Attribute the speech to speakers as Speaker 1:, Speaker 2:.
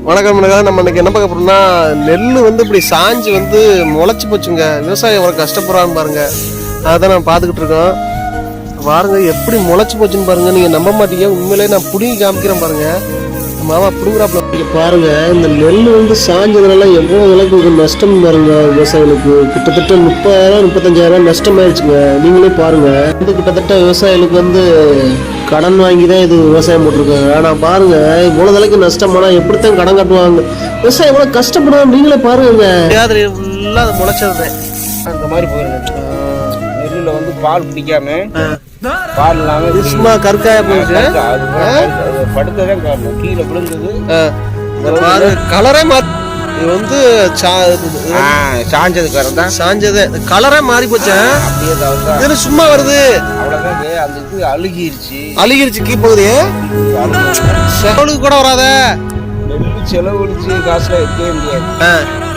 Speaker 1: வணக்கம். நம்ம இன்னைக்கு என்ன பார்க்க போறோம்னா, நெல் வந்து இப்படி சாஞ்சு வந்து முளைச்சி போச்சுங்க. விவசாயம் எவ்வளவு கஷ்டப்படுறான்னு பாருங்க. அதான் நான் பார்த்துக்கிட்டு இருக்கோம். பாருங்க எப்படி முளைச்சி போச்சுன்னு பாருங்க. நீங்க நம்ப மாட்டீங்க, உண்மையிலேயே நான் புடுங்கி காமிக்கிறேன் பாருங்க. மாமா புடுங்குறாப்புல பாருங்க. இந்த நெல் வந்து சாஞ்சதுனால எவ்வளவு விலைக்கு நஷ்டம் பாருங்க. விவசாயிகளுக்கு கிட்டத்தட்ட 30,000 35,000 நஷ்டம் ஆயிடுச்சுங்க. நீங்களே பாருங்க. வந்து கிட்டத்தட்ட விவசாயிகளுக்கு வந்து கடன் வாங்கி தான் இது விவசாயம் போட்டிருக்காங்க. ஆனா பாருங்க, இவ்வளவு விலைக்கு நஷ்டமானா எப்படித்தான் கடன் கட்டுவாங்க? விவசாயம் எவ்வளவு கஷ்டப்படுவாங்க நீங்களே பாருங்க. ஃபுல்லா அது முளைச்சது
Speaker 2: அந்த மாதிரி போயிருங்க. நெல்லில் வந்து பால் பிடிக்காம பால் இல்லாம
Speaker 1: சும்மா கற்காய போயிடுச்சு.
Speaker 2: படுத்ததான் காரணம், கீழே விழுந்தது.
Speaker 1: கலரே இது வந்து
Speaker 2: சாஞ்சது தான்
Speaker 1: சாஞ்சது கலரே மாறி போச்சு. அப்படியே சும்மா வருது,
Speaker 2: அவ்வளவுதான். அந்த இது
Speaker 1: அழுகிருச்சு கீ போகுது. செலவுக்கு கூட வராத.
Speaker 2: நெல் செலவழிச்சு காசுல இருக்கவே முடியாது.